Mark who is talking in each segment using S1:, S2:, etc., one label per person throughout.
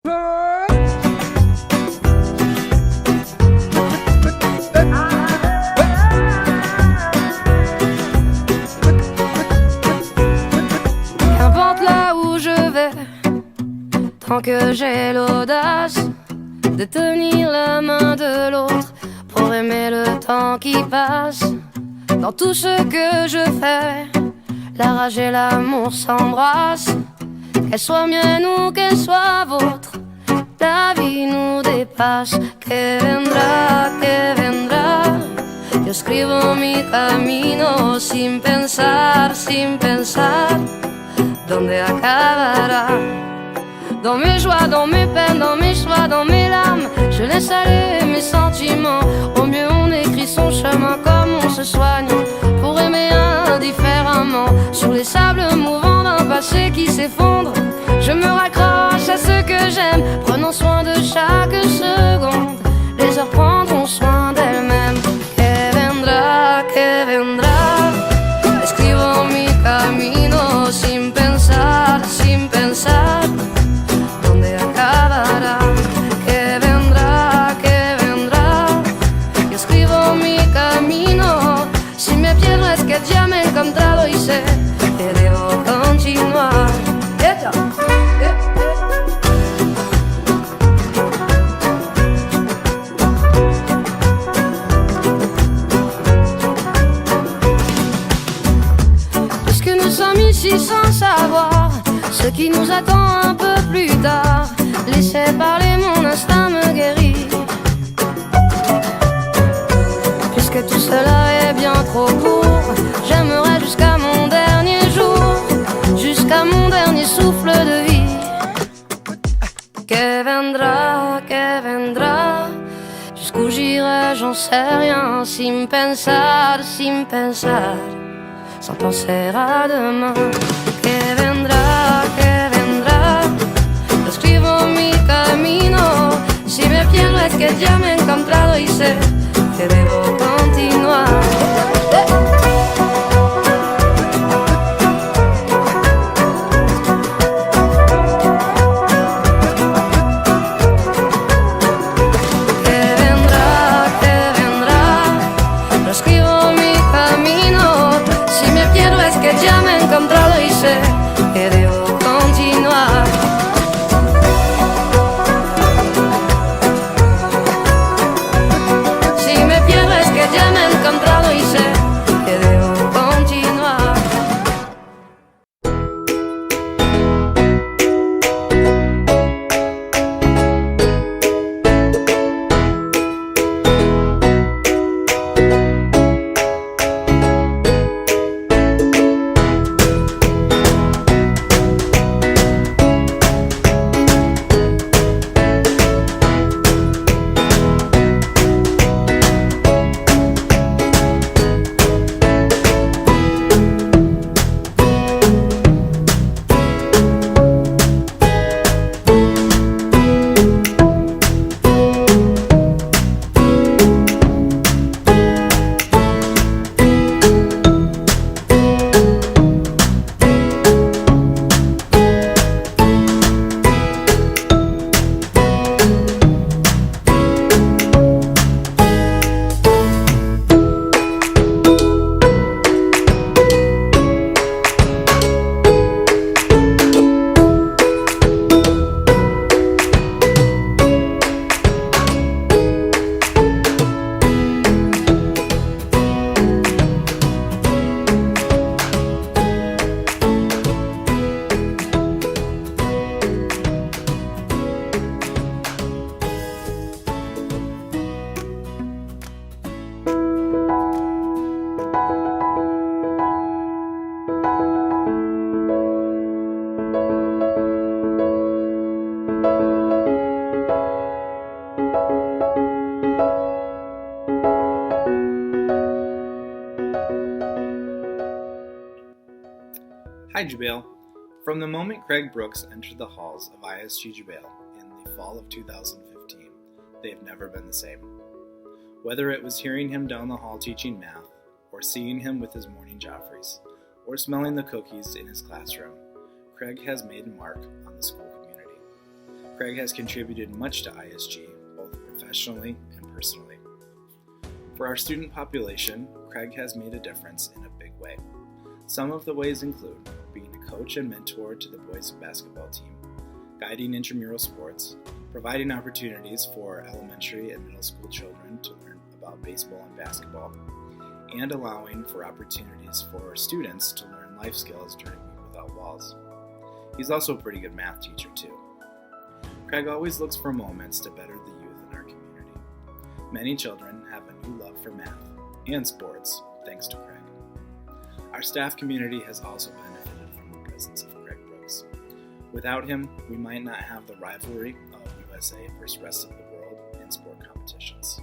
S1: Qu'importe là où je vais, tant que j'ai l'audace de tenir la main de l'autre pour aimer le temps qui passe. Dans tout ce que je fais, la rage et l'amour s'embrassent. Qu'elle soit mienne ou qu'elle soit vôtre, la vie nous dépasse. Que vendrá, yo escribo mi camino sin pensar, dónde acabará. Dans mes joies, dans mes peines, dans mes choix, dans mes larmes, je laisse aller mes sentiments. Au mieux on écrit son chemin comme on se soigne pour aimer indifféremment. Sur les sables mouvants d'un passé qui s'effondre, je me raccroche à ce que j'aime, prenant soin de chaque seconde. Les heures prendront soin d'elles-mêmes. Que vendrá, escribo mi camino sin pensar, dónde acabará. Que vendrá, yo escribo mi camino. Si me pierdo es que ya me he encontrado y sé que debo continuar. Puisque nous sommes ici sans savoir ce qui nous attend un peu plus tard, laissez parler, mon instinct me guérit. Puisque tout cela est bien trop court, j'aimerais jusqu'à mon dernier jour, jusqu'à mon dernier souffle de vie. Que vendrá, jusqu'où j'irai, j'en sais rien, sin pensar, sans penser à demain. Que vendrá, yo escribo mi camino. Si me pierdo es que ya me he encontrado y sé que debo continuar. Ya me he encontrado y sé que debo continuar. Si me pierdo es que ya me he encontrado y sé que debo continuar.
S2: Hi, Jubail. From the moment Craig Brooks entered the halls of ISG Jubail in the fall of 2015, they have never been the same. Whether it was hearing him down the hall teaching math, or seeing him with his morning Joffreys, or smelling the cookies in his classroom, Craig has made a mark on the school community. Craig has contributed much to ISG, both professionally and personally. For our student population, Craig has made a difference in a big way. Some of the ways include being a coach and mentor to the boys basketball team, guiding intramural sports, providing opportunities for elementary and middle school children to learn about baseball and basketball, and allowing for opportunities for students to learn life skills during Week Without Walls. He's also a pretty good math teacher too. Craig always looks for moments to better the youth in our community. Many children have a new love for math and sports thanks to Craig. Our staff community has also benefited from the presence of Craig Brooks. Without him, we might not have the rivalry of USA versus rest of the world in sport competitions.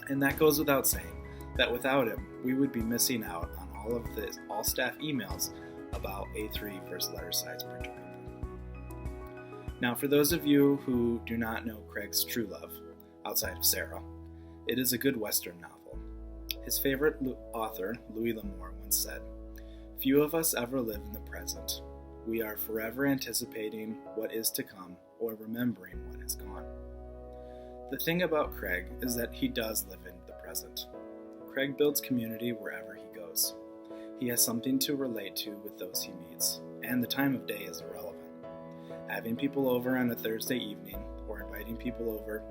S2: And that goes without saying that without him, we would be missing out on all of the all-staff emails about A3 versus letter size printer paper. Now, for those of you who do not know Craig's true love, outside of Sarah, it is a good Western novel. His favorite author, Louis L'Amour, once said, "Few of us ever live in the present. We are forever anticipating what is to come or remembering what has gone." The thing about Craig is that he does live in the present. Craig builds community wherever he goes. He has something to relate to with those he meets, and the time of day is irrelevant. Having people over on a Thursday evening or inviting people over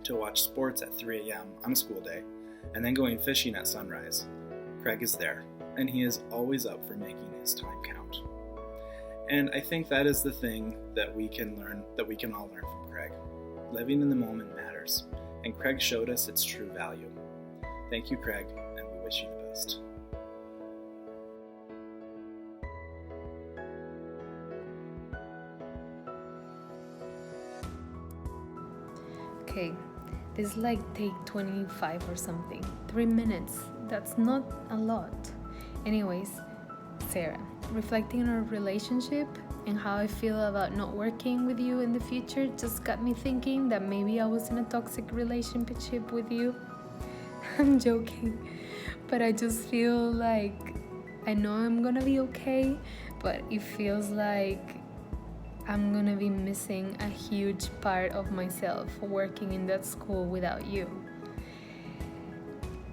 S2: to watch sports at 3 a.m. on a school day and then going fishing at sunrise, Craig is there, and he is always up for making his time count. And I think that is the thing that we can all learn from Craig. Living in the moment matters, and Craig showed us its true value. Thank you, Craig, and we wish you the best.
S3: Okay, this is like take 25 or something. 3 minutes, that's not a lot. Anyways, Sarah, reflecting on our relationship and how I feel about not working with you in the future just got me thinking that maybe I was in a toxic relationship with you. I'm joking, but I just feel like I know I'm gonna be okay, but it feels like I'm gonna be missing a huge part of myself working in that school without you.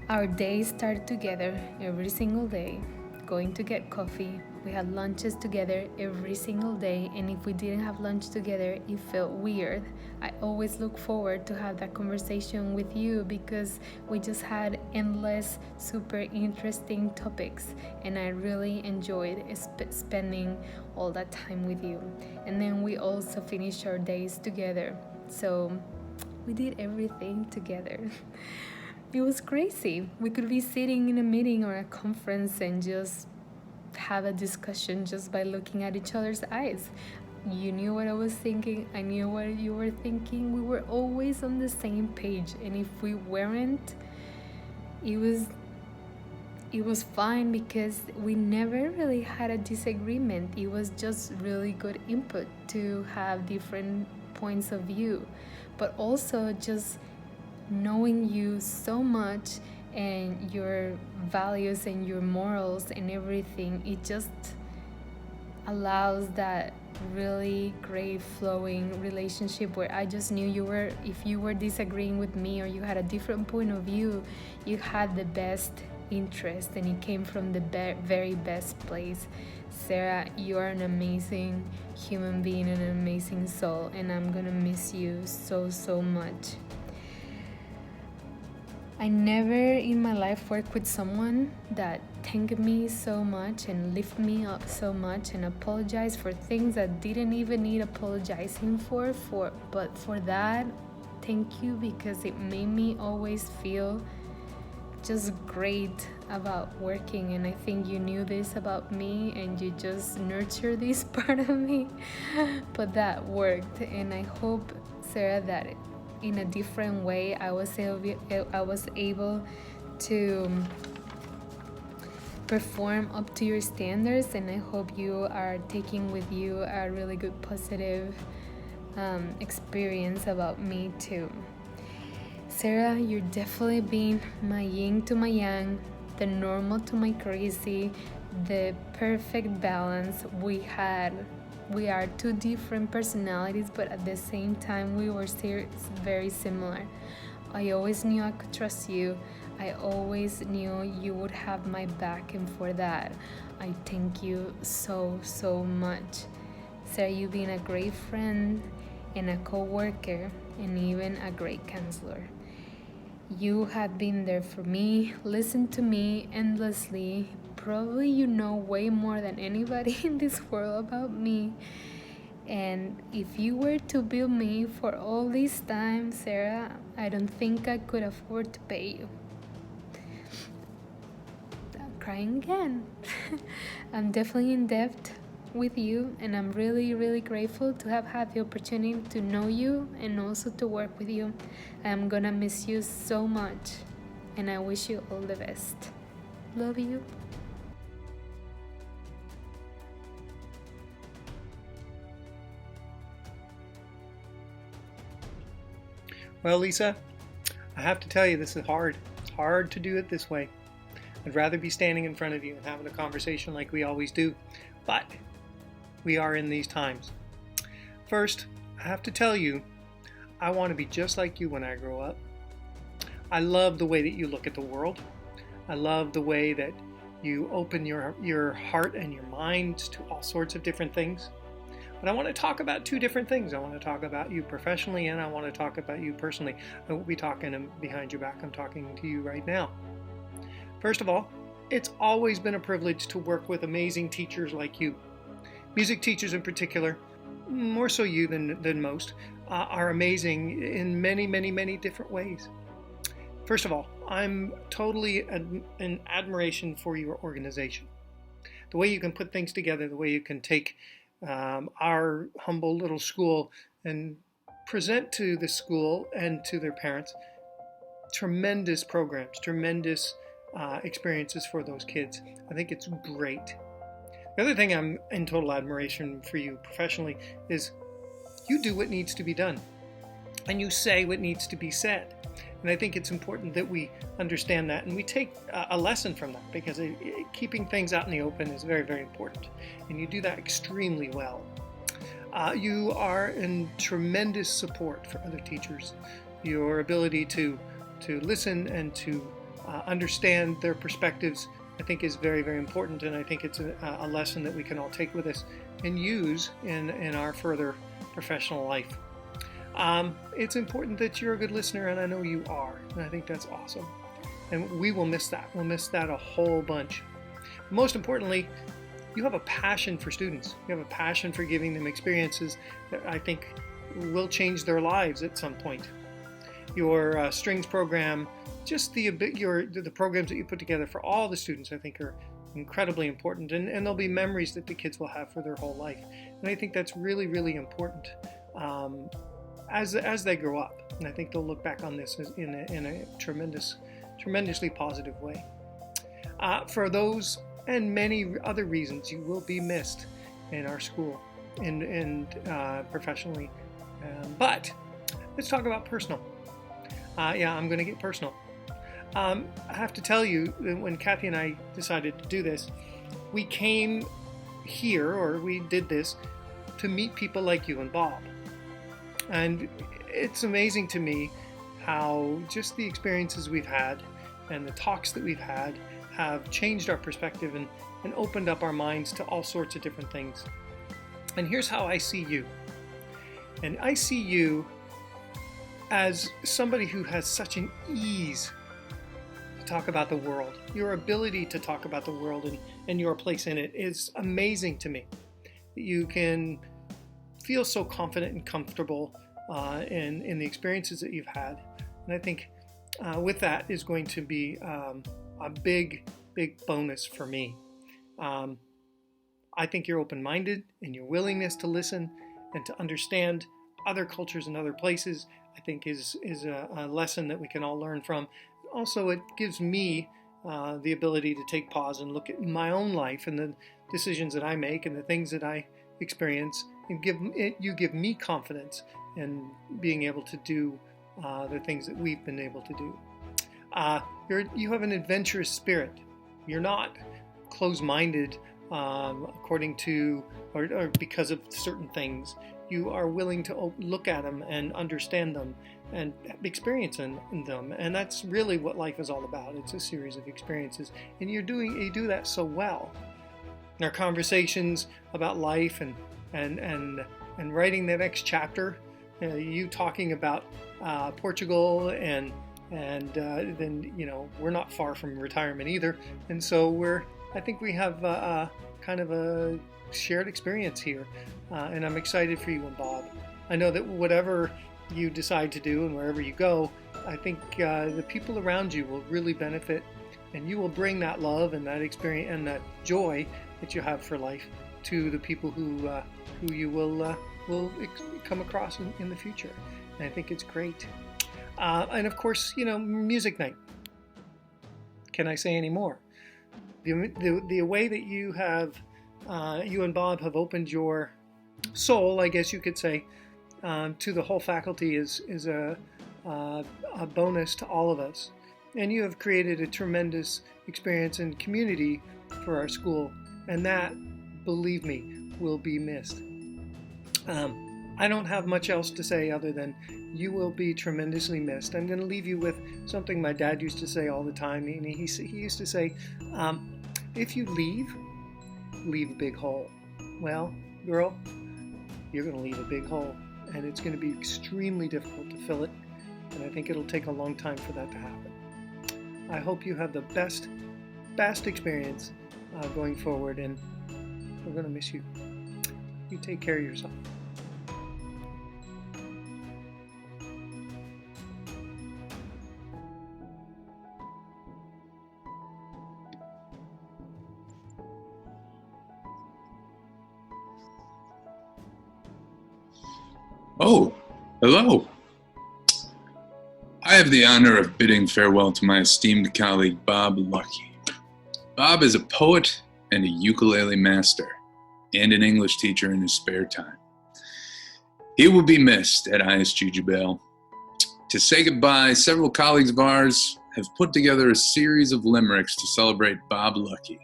S3: Our days started together every single day, going to get coffee. We had lunches together every single day, and if we didn't have lunch together, it felt weird. I always look forward to have that conversation with you because we just had endless, super interesting topics, and I really enjoyed spending all that time with you. And then we also finished our days together, so we did everything together. It was crazy. We could be sitting in a meeting or a conference and just have a discussion just by looking at each other's eyes. You knew what I was thinking, I knew what you were thinking. We were always on the same page, and if we weren't, it was fine because we never really had a disagreement. It was just really good input to have different points of view, but also just knowing you so much and your values and your morals and everything, it just allows that really great flowing relationship where I just knew if you were disagreeing with me or you had a different point of view, you had the best interest and it came from the very best place. Sarah, you are an amazing human being and an amazing soul, and I'm gonna miss you so much. I never in my life worked with someone that thanked me so much and lift me up so much and apologized for things that didn't even need apologizing for. But for that, thank you, because it made me always feel just great about working, and I think you knew this about me and you just nurtured this part of me. But that worked, and I hope, Sarah, that in a different way I was able to perform up to your standards, and I hope you are taking with you a really good positive experience about me too. Sarah, you're definitely been my yin to my yang, the normal to my crazy, the perfect balance. We had We are two different personalities, but at the same time, we were still very similar. I always knew I could trust you. I always knew you would have my back, and for that, I thank you so, so much. Sarah, you've been a great friend and a co-worker and even a great counselor. You have been there for me, listened to me endlessly. Probably you know way more than anybody in this world about me. And if you were to bill me for all this time, Sarah, I don't think I could afford to pay you. I'm crying again. I'm definitely in debt with you, and I'm really, really grateful to have had the opportunity to know you and also to work with you. I'm gonna miss you so much, and I wish you all the best. Love you.
S4: Well, Lisa, I have to tell you, this is hard. It's hard to do it this way. I'd rather be standing in front of you and having a conversation like we always do, but we are in these times. First, I have to tell you, I want to be just like you when I grow up. I love the way that you look at the world. I love the way that you open your heart and your mind to all sorts of different things. But I want to talk about two different things. I want to talk about you professionally, and I want to talk about you personally. I won't be talking behind your back. I'm talking to you right now. First of all, it's always been a privilege to work with amazing teachers like you. Music teachers in particular, more so you than most, are amazing in many, many, many different ways. First of all, I'm totally in admiration for your organization. The way you can put things together, the way you can take our humble little school and present to the school and to their parents tremendous programs, tremendous experiences for those kids. I think it's great. The other thing I'm in total admiration for you professionally is you do what needs to be done and you say what needs to be said. And I think it's important that we understand that and we take a lesson from that, because keeping things out in the open is very, very important. And you do that extremely well. You are in tremendous support for other teachers. Your ability to listen and to understand their perspectives, I think, is very, very important. And I think it's a lesson that we can all take with us and use in our further professional life. It's important that you're a good listener, and I know you are, and I think that's awesome. And we will miss that. We'll miss that a whole bunch. Most importantly, you have a passion for students. You have a passion for giving them experiences that I think will change their lives at some point. Your strings program, just the programs that you put together for all the students, I think are incredibly important, and there'll be memories that the kids will have for their whole life. And I think that's really, really important. As they grow up, and I think they'll look back on this in a tremendously positive way. For those and many other reasons, you will be missed in our school and professionally. But let's talk about personal. I'm going to get personal. I have to tell you, when Kathy and I decided to do this, we came here, or we did this, to meet people like you and Bob. And it's amazing to me how just the experiences we've had and the talks that we've had have changed our perspective and opened up our minds to all sorts of different things. And here's how I see you. And I see you as somebody who has such an ease to talk about the world. Your ability to talk about the world and your place in it is amazing to me. You can feel so confident and comfortable in the experiences that you've had. And I think with that is going to be a big bonus for me. I think your open-minded and your willingness to listen and to understand other cultures and other places, I think is a lesson that we can all learn from. Also, it gives me the ability to take pause and look at my own life and the decisions that I make and the things that I experience, and you give me confidence in being able to do the things that we've been able to do. You have an adventurous spirit. You're not closed-minded according to or because of certain things. You are willing to look at them and understand them and experience them, and that's really what life is all about. It's a series of experiences, and you do that so well. In our conversations about life and writing the next chapter, you talking about Portugal and then we're not far from retirement either, and so I think we have kind of a shared experience here, and I'm excited for you and Bob. I know that whatever you decide to do and wherever you go, I think the people around you will really benefit, and you will bring that love and that experience and that joy that you have for life to the people who you will come across in the future. And I think it's great. And of course, music night. Can I say any more? The way that you and Bob have opened your soul, I guess you could say, to the whole faculty is a bonus to all of us. And you have created a tremendous experience and community for our school, and that, believe me, will be missed. I don't have much else to say other than you will be tremendously missed. I'm going to leave you with something my dad used to say all the time. And he used to say, if you leave a big hole. Well, girl, you're going to leave a big hole, and it's going to be extremely difficult to fill it, and I think it'll take a long time for that to happen. I hope you have the best experience going forward, and we're going to miss you. You take care of yourself.
S5: Oh, hello. I have the honor of bidding farewell to my esteemed colleague, Bob Lucky. Bob is a poet and a ukulele master, and an English teacher in his spare time. He will be missed at ISG Jubail. To say goodbye, several colleagues of ours have put together a series of limericks to celebrate Bob Lucky.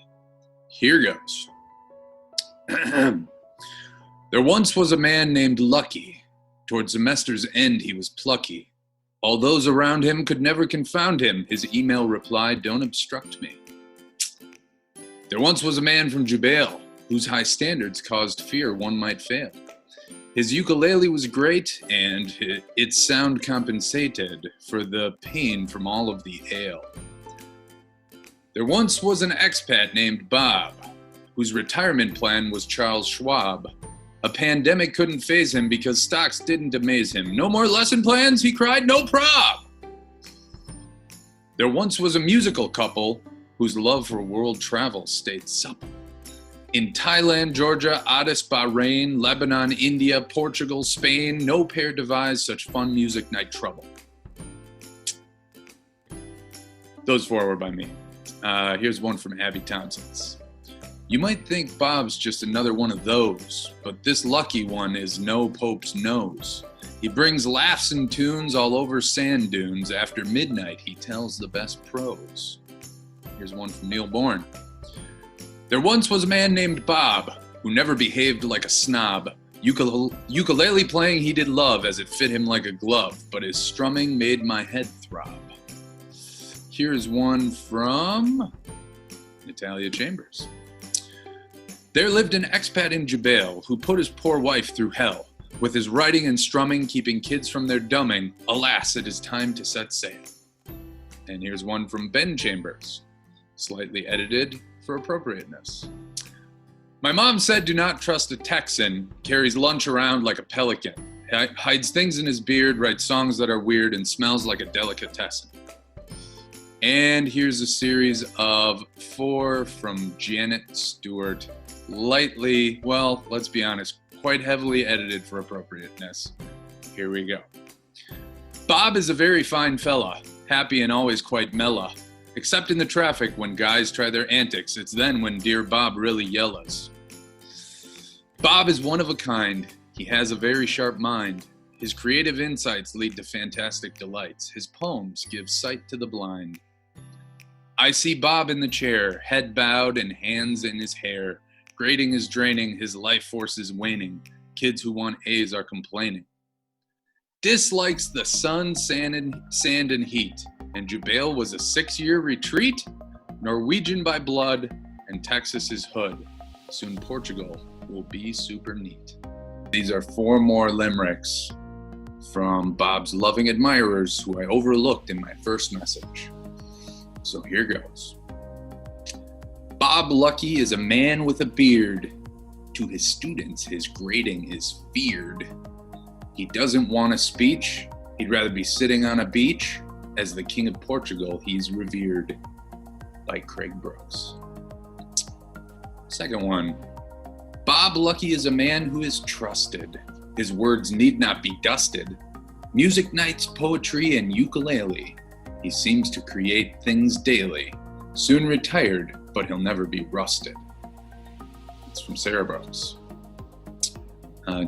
S5: Here goes. There once was a man named Lucky. Toward semester's end, he was plucky. All those around him could never confound him. His email replied, "Don't obstruct me." There once was a man from Jubail, whose high standards caused fear one might fail. His ukulele was great, and its sound compensated for the pain from all of the ale. There once was an expat named Bob, whose retirement plan was Charles Schwab. A pandemic couldn't faze him because stocks didn't amaze him. "No more lesson plans?" he cried. "No prob!" There once was a musical couple whose love for world travel stayed supple. In Thailand, Georgia, Addis, Bahrain, Lebanon, India, Portugal, Spain, no pair devised such fun music night trouble. Those four were by me. Here's one from Abby Townsend's. You might think Bob's just another one of those, but this lucky one is no Pope's nose. He brings laughs and tunes all over sand dunes. After midnight, he tells the best prose. Here's one from Neil Bourne. There once was a man named Bob, who never behaved like a snob. Ukulele playing he did love, as it fit him like a glove, but his strumming made my head throb. Here's one from Natalia Chambers. There lived an expat in Jubail who put his poor wife through hell. With his writing and strumming, keeping kids from their dumbing, alas, it is time to set sail. And here's one from Ben Chambers, slightly edited for appropriateness. My mom said, do not trust a Texan, carries lunch around like a pelican, hides things in his beard, writes songs that are weird, and smells like a delicatessen. And here's a series of 4 from Janet Stewart, lightly, well, let's be honest, quite heavily edited for appropriateness. Here we go. Bob is a very fine fella, happy and always quite mella. Except in the traffic when guys try their antics, it's then when dear Bob really yells. Bob is one of a kind. He has a very sharp mind. His creative insights lead to fantastic delights. His poems give sight to the blind. I see Bob in the chair, head bowed and hands in his hair, Grading is draining, his life force is waning. Kids who want A's are complaining. Dislikes the sun, sand, and heat. And Jubail was a 6-year retreat? Norwegian by blood, and Texas is hood. Soon Portugal will be super neat. These are 4 more limericks from Bob's loving admirers who I overlooked in my first message. So here goes. Bob Lucky is a man with a beard. To his students, his grading is feared. He doesn't want a speech. He'd rather be sitting on a beach. As the King of Portugal, he's revered. By Craig Brooks. Second one. Bob Lucky is a man who is trusted. His words need not be dusted. Music nights, poetry, and ukulele. He seems to create things daily. Soon retired, but he'll never be rusted. It's from Sarah Brooks.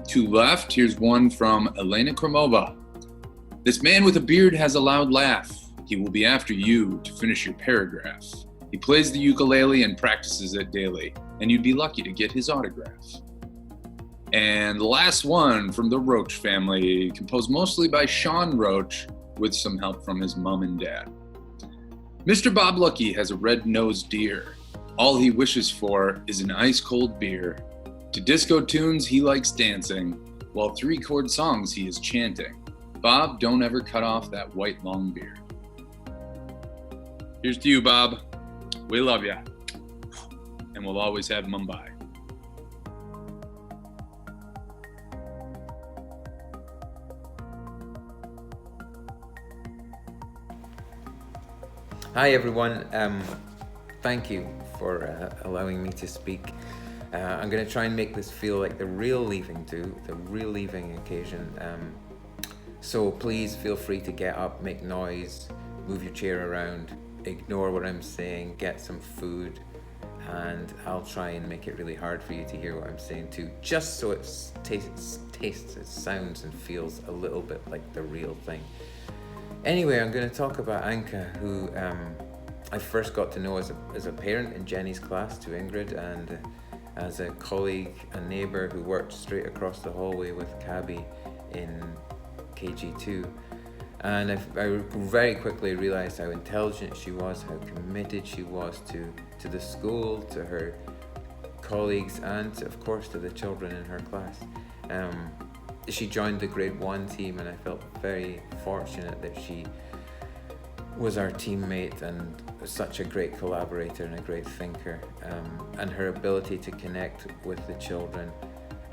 S5: 2 left. Here's one from Elena Kromova. This man with a beard has a loud laugh. He will be after you to finish your paragraph. He plays the ukulele and practices it daily, and you'd be lucky to get his autograph. And the last one from the Roach family, composed mostly by Sean Roach, with some help from his mom and dad. Mr. Bob Lucky has a red-nosed deer. All he wishes for is an ice-cold beer. To disco tunes he likes dancing, while 3-chord songs he is chanting. Bob, don't ever cut off that white long beard. Here's to you, Bob. We love ya. And we'll always have Mumbai.
S6: Hi everyone, thank you for allowing me to speak. I'm going to try and make this feel like the real leaving do, the real leaving occasion. So please feel free to get up, make noise, move your chair around, ignore what I'm saying, get some food, and I'll try and make it really hard for you to hear what I'm saying too, just so it tastes, it sounds and feels a little bit like the real thing. Anyway, I'm going to talk about Anka, who I first got to know as a parent in Jenny's class to Ingrid, and as a colleague, a neighbour who worked straight across the hallway with Cabby in KG2. And I very quickly realised how intelligent she was, how committed she was to the school, to her colleagues, and of course to the children in her class. She joined the grade 1 team, and I felt very fortunate that she was our teammate and such a great collaborator and a great thinker. And her ability to connect with the children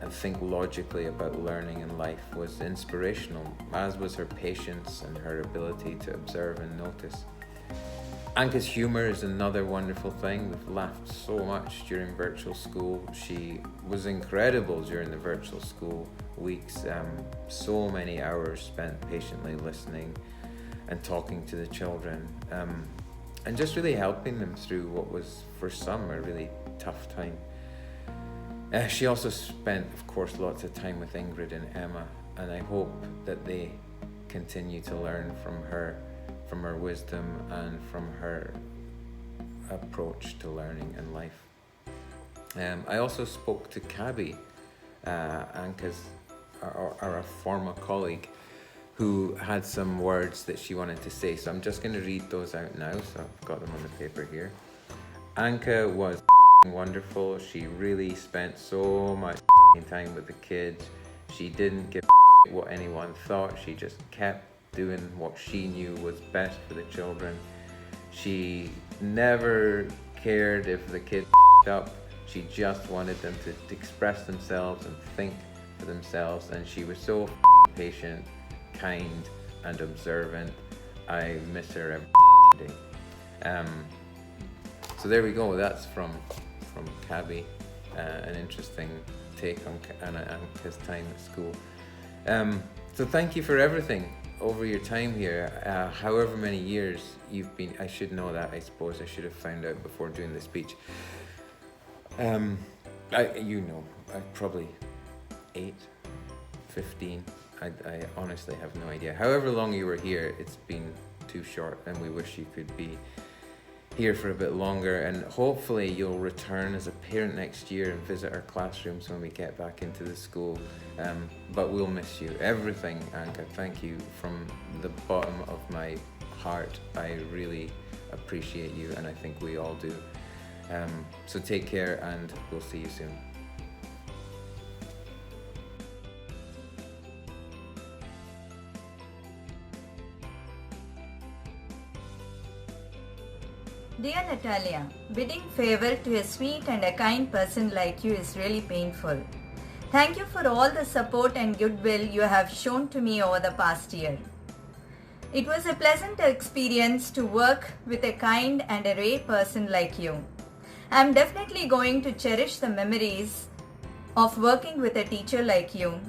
S6: and think logically about learning and life was inspirational, as was her patience and her ability to observe and notice. Anka's humour is another wonderful thing. We've laughed so much during virtual school. She was incredible during the virtual school weeks. So many hours spent patiently listening and talking to the children, and just really helping them through what was for some a really tough time. She also spent, of course, lots of time with Ingrid and Emma, and I hope that they continue to learn from her wisdom and from her approach to learning and life. I also spoke to Cabby, Anka's, our former colleague, who had some words that she wanted to say. So I'm just going to read those out now. So I've got them on the paper here. Anka was wonderful. She really spent so much time with the kids. She didn't give what anyone thought. She just kept doing what she knew was best for the children. She never cared if the kids up. She just wanted them to express themselves and think for themselves, and she was so patient, kind, and observant. I miss her every day. So there we go. That's from Cabby, an interesting take on Anka's time at school. So thank you for everything over your time here. However many years you've been, I should know that, I suppose. I should have found out before doing the speech. Probably 8, 15. I honestly have no idea. However long you were here, it's been too short, and we wish you could be here for a bit longer, and hopefully you'll return as a parent next year and visit our classrooms when we get back into the school. But we'll miss you. Everything, Anka, thank you from the bottom of my heart. I really appreciate you, and I think we all do. So take care, and we'll see you soon.
S7: Dear Natalia, bidding farewell to a sweet and a kind person like you is really painful. Thank you for all the support and goodwill you have shown to me over the past year. It was a pleasant experience to work with a kind and a rare person like you. I am definitely going to cherish the memories of working with a teacher like you.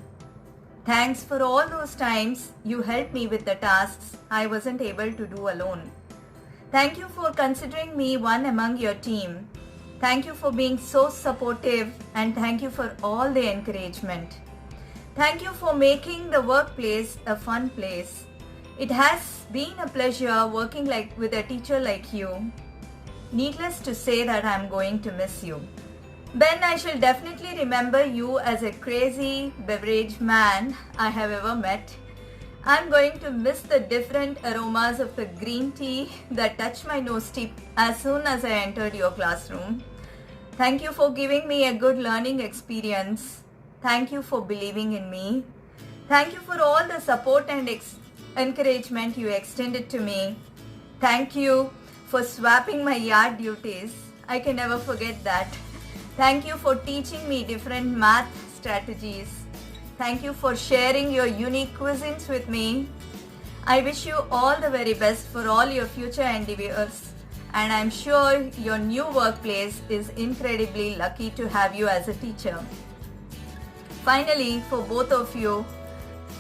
S7: Thanks for all those times you helped me with the tasks I wasn't able to do alone. Thank you for considering me one among your team. Thank you for being so supportive, and thank you for all the encouragement. Thank you for making the workplace a fun place. It has been a pleasure working with a teacher like you. Needless to say that I'm going to miss you. Ben, I shall definitely remember you as a crazy beverage man I have ever met. I'm going to miss the different aromas of the green tea that touched my nose tip as soon as I entered your classroom. Thank you for giving me a good learning experience. Thank you for believing in me. Thank you for all the support and encouragement you extended to me. Thank you for swapping my yard duties. I can never forget that. Thank you for teaching me different math strategies. Thank you for sharing your unique cuisines with me. I wish you all the very best for all your future endeavors, and I'm sure your new workplace is incredibly lucky to have you as a teacher. Finally, for both of you,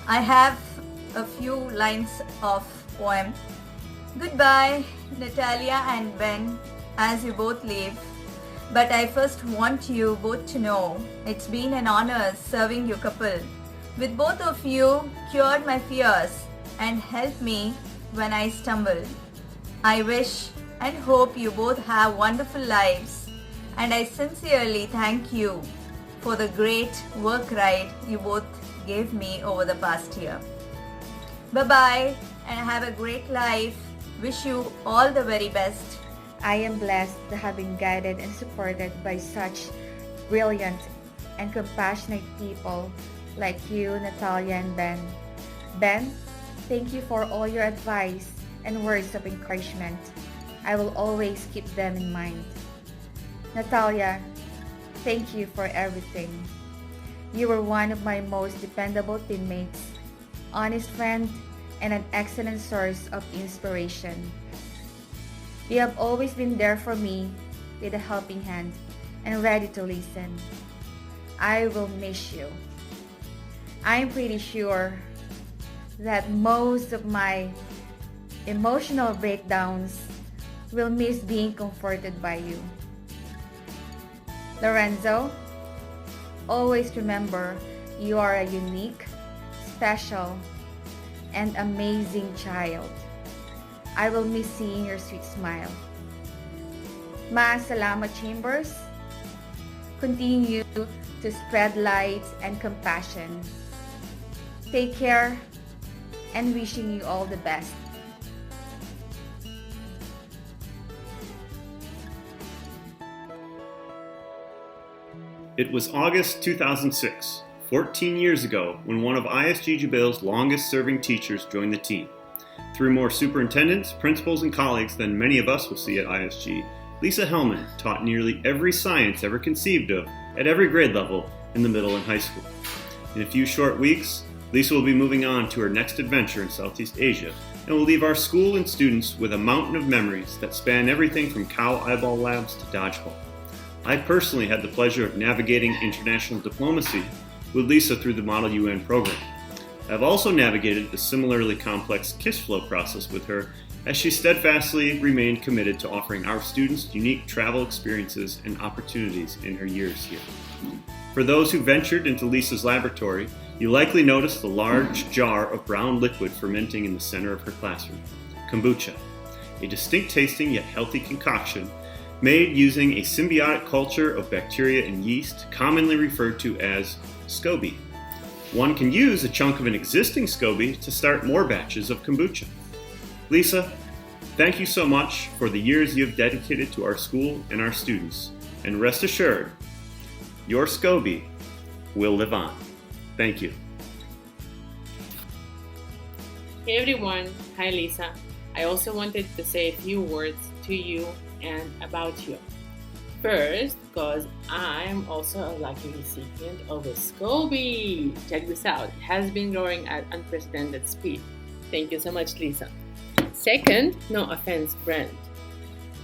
S7: I have a few lines of poem. Goodbye, Natalia and Ben, as you both leave. But I first want you both to know it's been an honor serving you couple. With both of you cured my fears and helped me when I stumbled. I wish and hope you both have wonderful lives, and I sincerely thank you for the great work ride you both gave me over the past year. Bye-bye and have a great life. Wish you all the very best.
S8: I am blessed to have been guided and supported by such brilliant and compassionate people like you, Natalia and Ben. Ben, thank you for all your advice and words of encouragement. I will always keep them in mind. Natalia, thank you for everything. You were one of my most dependable teammates, honest friend, and an excellent source of inspiration. You have always been there for me with a helping hand and ready to listen. I will miss you. I'm pretty sure that most of my emotional breakdowns will miss being comforted by you. Lorenzo, always remember you are a unique, special, and amazing child. I will miss seeing your sweet smile. Salamat Chambers, continue to spread light and compassion. Take care and wishing you all the best.
S9: It was August 2006, 14 years ago, when one of ISG Jubail's longest-serving teachers joined the team. Through more superintendents, principals, and colleagues than many of us will see at ISG, Lisa Hellman taught nearly every science ever conceived of at every grade level in the middle and high school. In a few short weeks, Lisa will be moving on to her next adventure in Southeast Asia and will leave our school and students with a mountain of memories that span everything from cow eyeball labs to dodgeball. I personally had the pleasure of navigating international diplomacy with Lisa through the Model UN program. I've also navigated the similarly complex KISS flow process with her as she steadfastly remained committed to offering our students unique travel experiences and opportunities in her years here. For those who ventured into Lisa's laboratory, you likely noticed the large jar of brown liquid fermenting in the center of her classroom, kombucha. a distinct tasting yet healthy concoction made using a symbiotic culture of bacteria and yeast, commonly referred to as SCOBY. One can use a chunk of an existing SCOBY to start more batches of kombucha. Lisa, thank you so much for the years you have dedicated to our school and our students. And rest assured, your SCOBY will live on. Thank you.
S10: Hey everyone, hi Lisa. I also wanted to say a few words to you and about you. First, because I am also a lucky recipient of a SCOBY. Check this out, it has been growing at unprecedented speed. Thank you so much, Lisa. Second, no offense, Brent.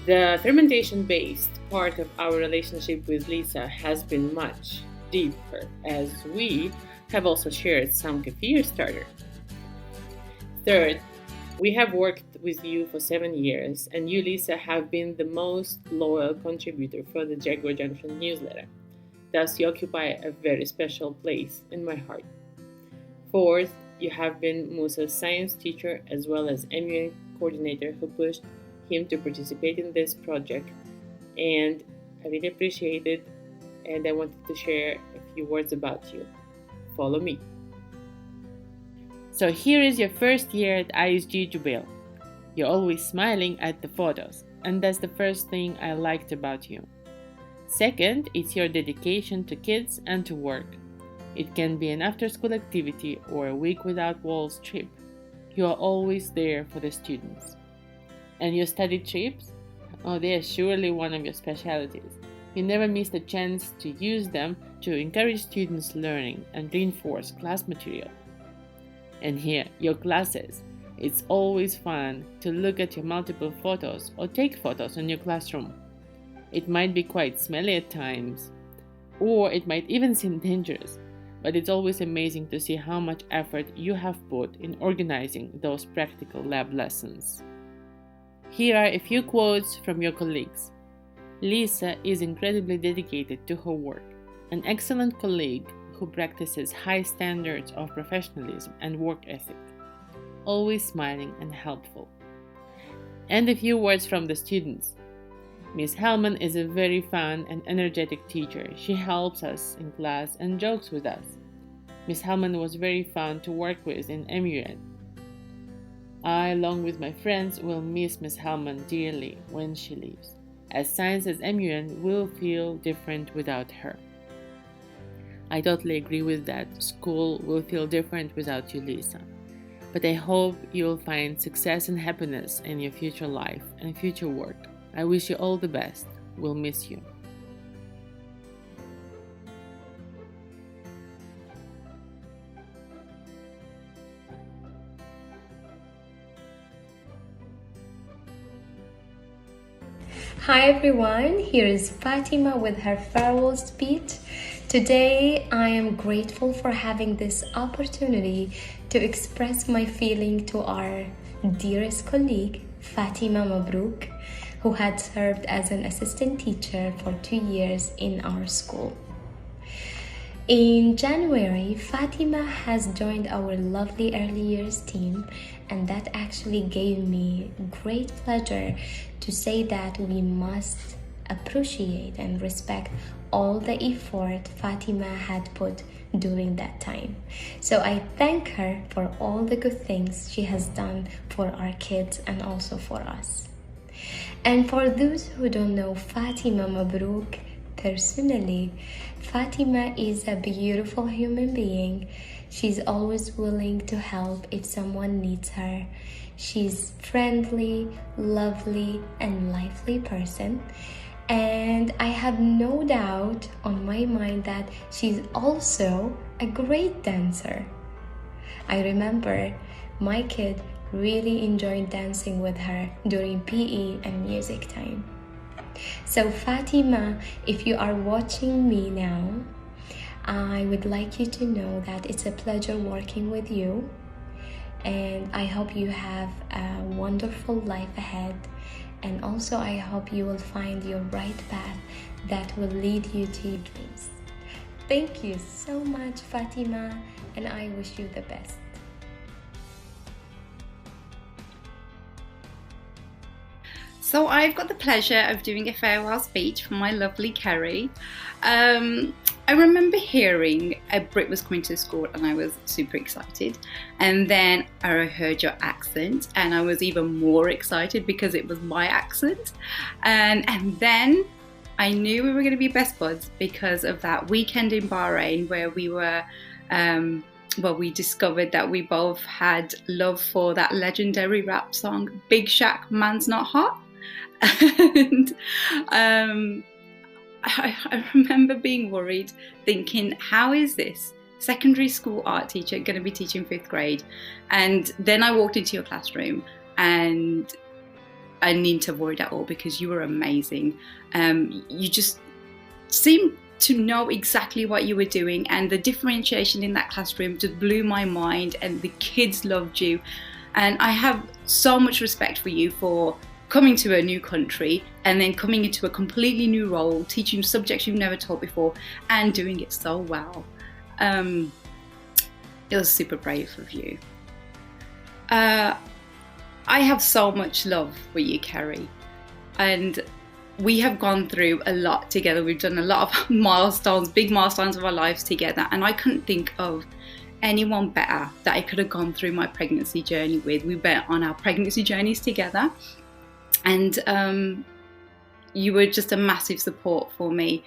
S10: The fermentation-based part of our relationship with Lisa has been much deeper, as we have also shared some kefir starter. Third, we have worked with you for 7 years, and you, Lisa, have been the most loyal contributor for the Jaguar Junction newsletter. Thus, you occupy a very special place in my heart. Fourth, you have been Musa's science teacher as well as MUN coordinator who pushed him to participate in this project, and I really appreciate it, and I wanted to share a few words about you. Follow me. So here is your first year at ISG Jubail. You're always smiling at the photos, and that's the first thing I liked about you. Second, it's your dedication to kids and to work. It can be an after-school activity or a week without walls trip. You are always there for the students. And your study trips? Oh, they are surely one of your specialties. You never missed a chance to use them to encourage students' learning and reinforce class material. And here, your classes. It's always fun to look at your multiple photos or take photos in your classroom. It might be quite smelly at times, or it might even seem dangerous, but it's always amazing to see how much effort you have put in organizing those practical lab lessons. Here are a few quotes from your colleagues. Lisa is incredibly dedicated to her work, an excellent colleague who practices high standards of professionalism and work ethic, always smiling and helpful. And a few words from the students. Miss Hellman is a very fun and energetic teacher. She helps us in class and jokes with us. Miss Hellman was very fun to work with in MUN. I, along with my friends, will miss Miss Hellman dearly when she leaves, as science as MUN will feel different without her. I totally agree with that. School will feel different without you, Lisa. But I hope you'll find success and happiness in your future life and future work. I wish you all the best. We'll miss you.
S11: Hi everyone, here is Fatima with her farewell speech. Today I am grateful for having this opportunity to express my feeling to our dearest colleague, Fatima Mabrouk, who had served as an assistant teacher for 2 years in our school. In January, Fatima has joined our lovely early years team, and that actually gave me great pleasure to say that we must appreciate and respect all the effort Fatima had put during that time. So I thank her for all the good things she has done for our kids and also for us. And for those who don't know Fatima Mabrouk personally, Fatima is a beautiful human being. She's always willing to help if someone needs her. She's friendly, lovely, and lively person. And I have no doubt on my mind that she's also a great dancer. I remember my kid really enjoyed dancing with her during PE and music time. So Fatima, if you are watching me now, I would like you to know that it's a pleasure working with you, and I hope you have a wonderful life ahead. And also I hope you will find your right path that will lead you to your dreams. Thank you so much, Fatima, and I wish you the best.
S12: So I've got the pleasure of doing a farewell speech for my lovely Kerry. I remember hearing Brit was coming to the school and I was super excited. And then I heard your accent and I was even more excited because it was my accent. And then I knew we were going to be best buds because of that weekend in Bahrain where we were, we discovered that we both had love for that legendary rap song, Big Shaq, Man's Not Hot. And I remember being worried, thinking, how is this secondary school art teacher going to be teaching 5th grade? And then I walked into your classroom and I needn't have worried at all because you were amazing. You just seemed to know exactly what you were doing, and the differentiation in that classroom just blew my mind, and the kids loved you. And I have so much respect for you for coming to a new country and then coming into a completely new role, teaching subjects you've never taught before and doing it so well. It was super brave of you. I have so much love for you, Kerry, and we have gone through a lot together. We've done a lot of milestones, big milestones of our lives together, and I couldn't think of anyone better that I could have gone through my pregnancy journey with. We went on our pregnancy journeys together, and you were just a massive support for me.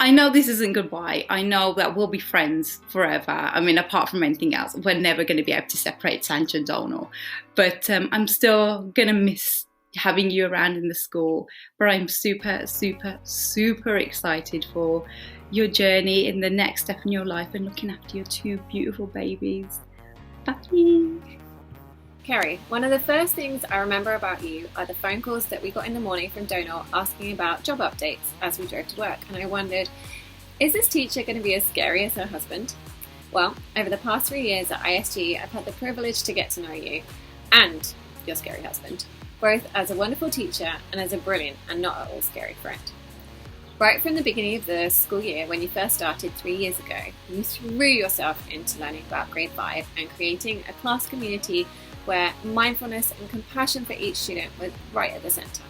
S12: I know this isn't goodbye. I know that we'll be friends forever. I mean, apart from anything else, we're never going to be able to separate Sancho and Donal. But I'm still going to miss having you around in the school. But I'm super, super, super excited for your journey in the next step in your life and looking after your 2 beautiful babies. Bye.
S13: Kerry, one of the first things I remember about you are the phone calls that we got in the morning from Donal asking about job updates as we drove to work, and I wondered, is this teacher going to be as scary as her husband? Well, over the past 3 years at ISG, I've had the privilege to get to know you and your scary husband, both as a wonderful teacher and as a brilliant and not at all scary friend. Right from the beginning of the school year, when you first started 3 years ago, you threw yourself into learning about Grade 5 and creating a class community where mindfulness and compassion for each student was right at the centre.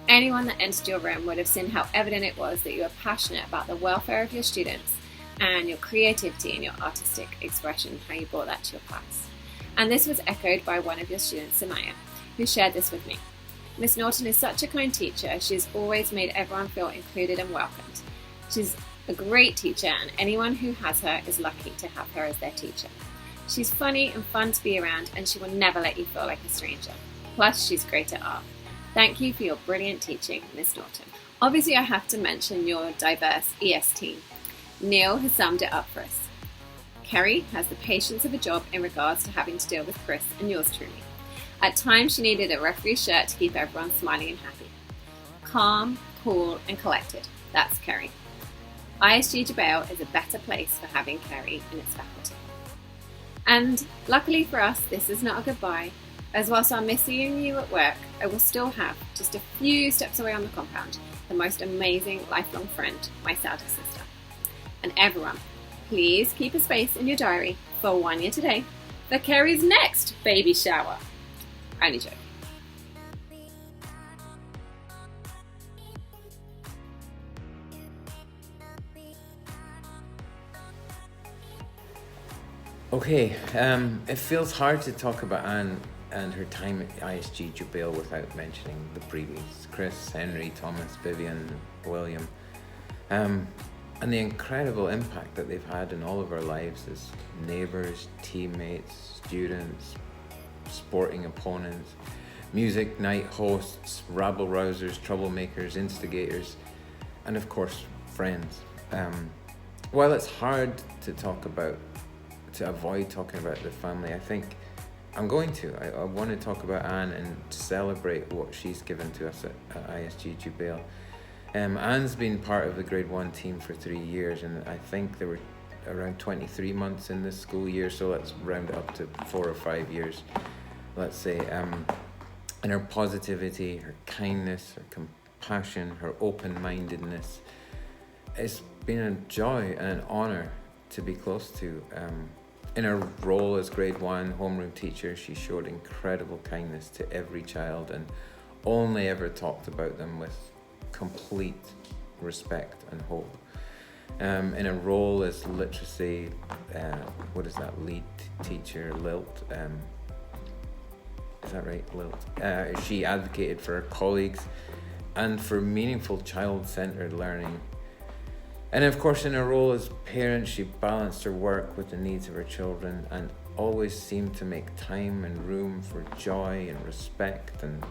S13: Anyone that entered your room would have seen how evident it was that you were passionate about the welfare of your students and your creativity and your artistic expression, how you brought that to your class. And this was echoed by one of your students, Samaya, who shared this with me. Miss Norton is such a kind teacher. She's always made everyone feel included and welcomed. She's a great teacher, and anyone who has her is lucky to have her as their teacher. She's funny and fun to be around, and she will never let you feel like a stranger. Plus, she's great at art. Thank you for your brilliant teaching, Miss Norton. Obviously, I have to mention your diverse ES team. Neil has summed it up for us. Kerry has the patience of a job in regards to having to deal with Chris and yours truly. At times, she needed a referee shirt to keep everyone smiling and happy. Calm, cool, and collected. That's Kerry. ISG Jubail is a better place for having Kerry and its faculty. And luckily for us, this is not a goodbye, as whilst I'm missing you at work, I will still have, just a few steps away on the compound, the most amazing lifelong friend, my Saudi sister. And everyone, please keep a space in your diary for 1 year today for Kerry's next baby shower. Only joke.
S6: Okay, it feels hard to talk about Anne and her time at ISG Jubail without mentioning the previous, Chris, Henry, Thomas, Vivian, William, and the incredible impact that they've had in all of our lives as neighbours, teammates, students, sporting opponents, music night hosts, rabble-rousers, troublemakers, instigators, and of course, friends. While it's hard to avoid talking about the family, I think I'm going to. I want to talk about Anne and celebrate what she's given to us at ISG Jubail. Anne's been part of the Grade 1 team for 3 years, and I think there were around 23 months in this school year, so let's round it up to 4 or 5 years, let's say. And her positivity, her kindness, her compassion, her open-mindedness, it's been a joy and an honour to be close to. In her role as grade 1 homeroom teacher, she showed incredible kindness to every child and only ever talked about them with complete respect and hope. In a role as literacy, lead teacher, Lilt, is that right, Lilt? She advocated for her colleagues and for meaningful child-centered learning. And of course, in her role as parent, she balanced her work with the needs of her children and always seemed to make time and room for joy and respect and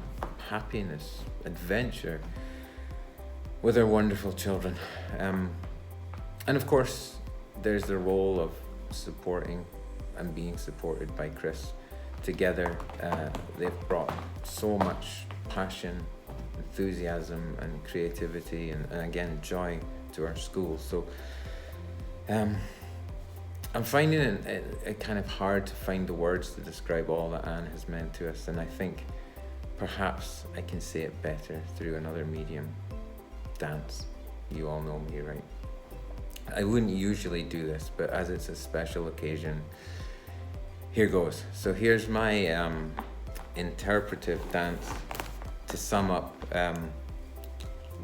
S6: happiness, adventure with her wonderful children. And of course, there's the role of supporting and being supported by Chris. Together, they've brought so much passion, enthusiasm and creativity and again, joy to our school. So I'm finding it kind of hard to find the words to describe all that Anne has meant to us, and I think perhaps I can say it better through another medium, dance. You all know me, right? I wouldn't usually do this, but as it's a special occasion, here goes. So here's my interpretive dance to sum up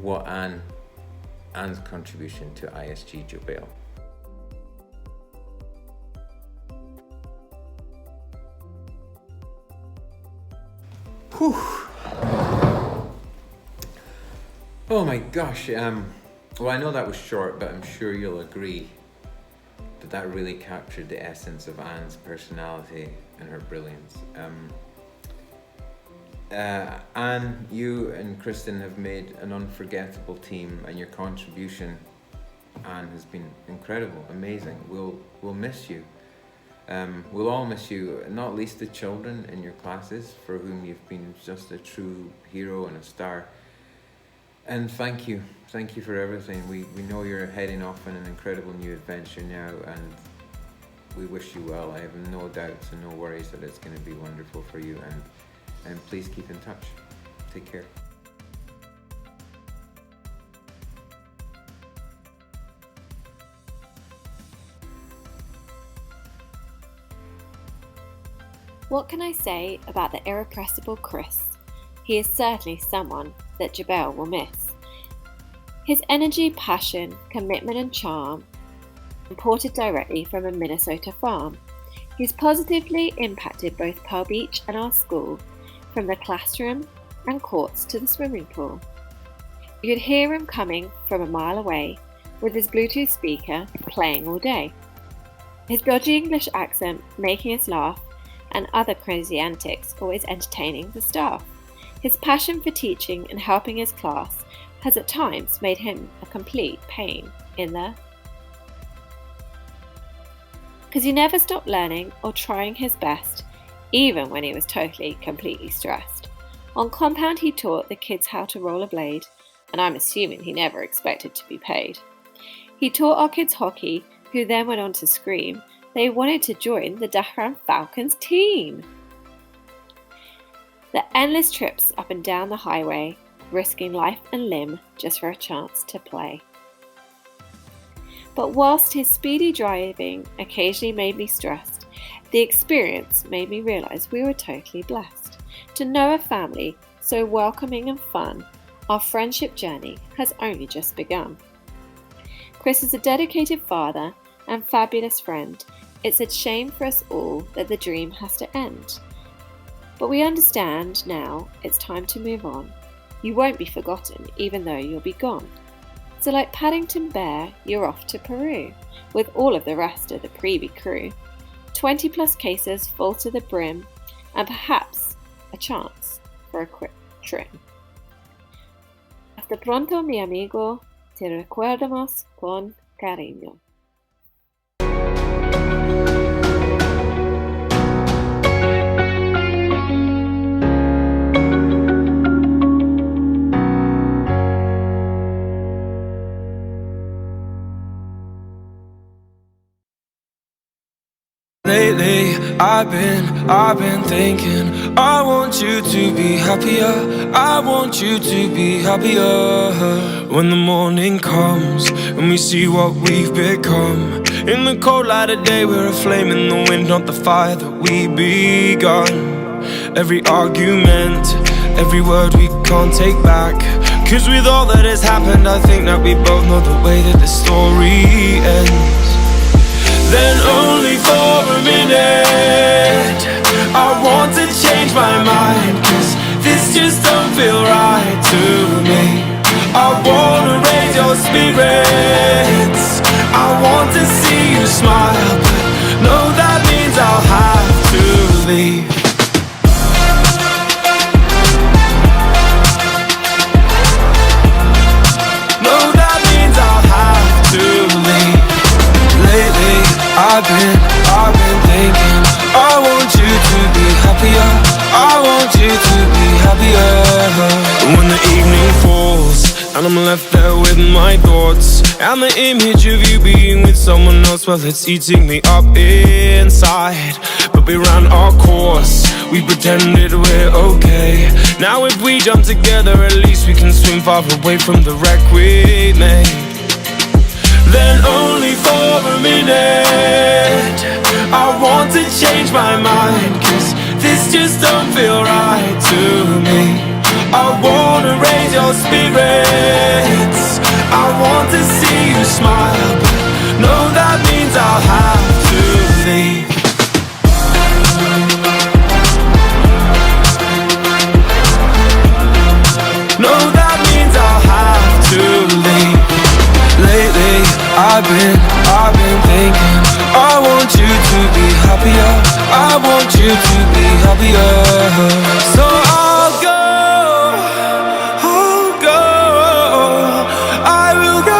S6: what Anne's contribution to ISG Jubail. Whew. Oh my gosh. Well, I know that was short, but I'm sure you'll agree that really captured the essence of Anne's personality and her brilliance. Anne, you and Kristen have made an unforgettable team, and your contribution, Anne, has been incredible, amazing. We'll miss you. We'll all miss you, not least the children in your classes, for whom you've been just a true hero and a star. And thank you for everything. We know you're heading off on an incredible new adventure now, and we wish you well. I have no doubts and no worries that it's going to be wonderful for you, and please keep in touch. Take care.
S13: What can I say about the irrepressible Chris? He is certainly someone that Jubail will miss. His energy, passion, commitment and charm, imported directly from a Minnesota farm. He's positively impacted both Pearl Beach and our school, from the classroom and courts to the swimming pool. You could hear him coming from a mile away with his Bluetooth speaker playing all day. His dodgy English accent making us laugh, and other crazy antics always entertaining the staff. His passion for teaching and helping his class has at times made him a complete pain in the... because he never stopped learning or trying his best, even when he was completely stressed. On compound he taught the kids how to roll a blade, and I'm assuming he never expected to be paid. He taught our kids hockey, who then went on to scream they wanted to join the Dachau Falcons team. The endless trips up and down the highway, risking life and limb just for a chance to play. But whilst his speedy driving occasionally made me stressed, the experience made me realise we were totally blessed. To know a family so welcoming and fun, our friendship journey has only just begun. Chris is a dedicated father and fabulous friend. It's a shame for us all that the dream has to end. But we understand now it's time to move on. You won't be forgotten even though you'll be gone. So like Paddington Bear, you're off to Peru with all of the rest of the Previe crew. 20 plus cases full to the brim, and perhaps a chance for a quick trim. Hasta pronto, mi amigo. Te recuerdamos con cariño.
S14: Lately, I've been thinking, I want you to be happier, I want you to be happier. When the morning comes and we see what we've become, In the cold light of day, we're a flame in the wind, not the fire that we begun. Every argument, every word we can't take back. Cause with all that has happened, I think that we both know the way that the story ends. Then only for a minute, I want to change my mind, cause this just don't feel right to me. I wanna raise your spirits, I want to see you smile, but no, that means I'll have to leave. No, that means I'll have to leave. Lately, I've been thinking, I want you to be happier, I want you to be happier. And when the evening falls and I'm left there with my thoughts, and the image of you being with someone else, well, it's eating me up inside. But we ran our course, we pretended we're okay. Now if we jump together, at least we can swim far away from the wreck we made. Then only for a minute, I want to change my mind, cause this just don't feel right to me. I wanna raise your spirits, I want to see you smile, but no, that means I'll have to leave. No, that means I'll have to leave. Lately, I've been thinking, I want you to be happier, I want you to be happier. So I'll go, I will go.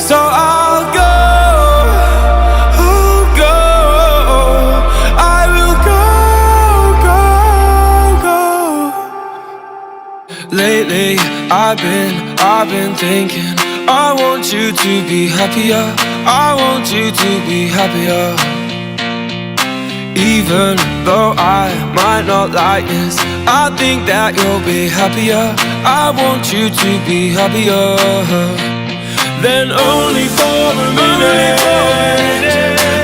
S14: So I'll go, I will go. Lately, I've been thinking, I want you to be happier, I want you to be happier. Even though I might not like this, I think that you'll be happier, I want you to be happier. Then only for a minute,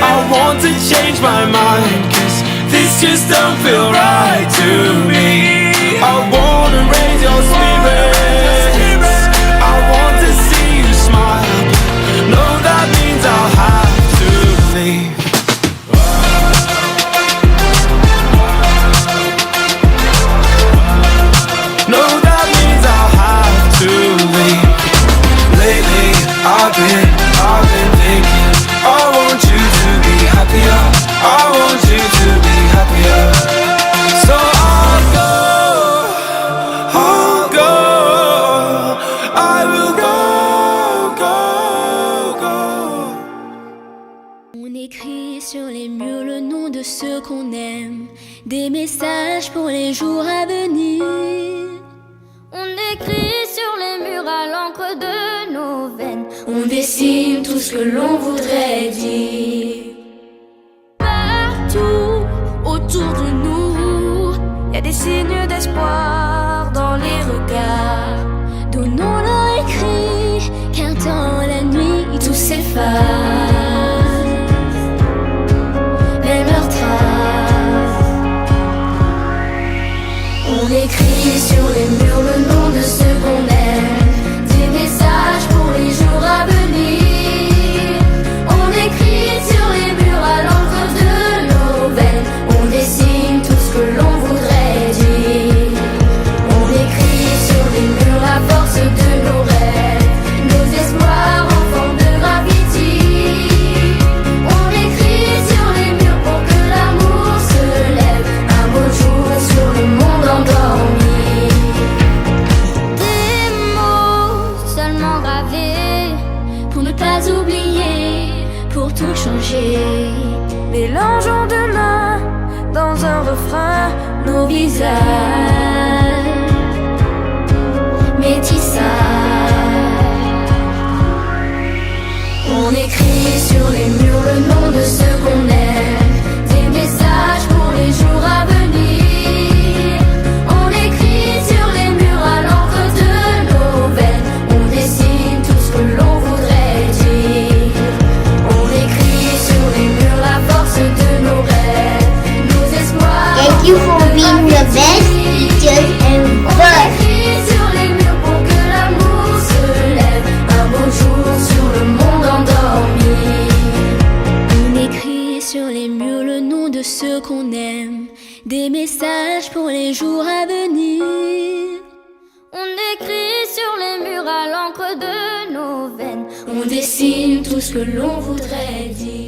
S14: I want to change my mind, cause this just don't feel right to me. I wanna raise your spirits, I want to see you smile, no, that means I'll have to leave. No, that means I'll have to leave. Lately, I've been thinking, I want you to be happier, I want you to be happier. So I'll go, I will go.
S15: On écrit sur les murs le nom de ceux qu'on aime, des messages pour les jours à venir.
S1: On écrit sur les murs à l'encre de nos veines,
S15: On dessine tout ce que l'on voudrait dire.
S1: partout autour de nous, y a des signes d'espoir dans les regards.
S15: Donnons-leur écrit, car dans la nuit tout s'efface. Même leurs traces. On écrit sur les murs le nom de ceux qu'on aime, des messages pour les jours à venir. On écrit sur les murs à l'encre de nos veines, on dessine tout ce que l'on voudrait dire. On écrit sur les murs la force de nos rêves, nos espoirs en forme de graffiti. On écrit sur les murs pour que l'amour se lève un beau jour sur le monde endormi.
S1: Des mots seulement gravés
S15: Pour ne pas oublier, pour tout changer.
S1: mélangeons demain dans un refrain
S15: Nos visages métissages. On écrit sur les murs le nom de ceux qu'on aime, des messages pour les jours à venir. On écrit sur les murs à l'encre de nos veines, on dessine tout ce que l'on voudrait. the best teachers
S1: On
S15: ever.
S1: écrit sur les murs pour que l'amour se lève. Un beau jour sur le monde endormi.
S15: On écrit sur les murs le nom de ceux qu'on aime, des messages pour les jours à venir.
S1: On écrit sur les murs à l'encre de nos veines.
S15: On dessine tout ce que l'on voudrait dire.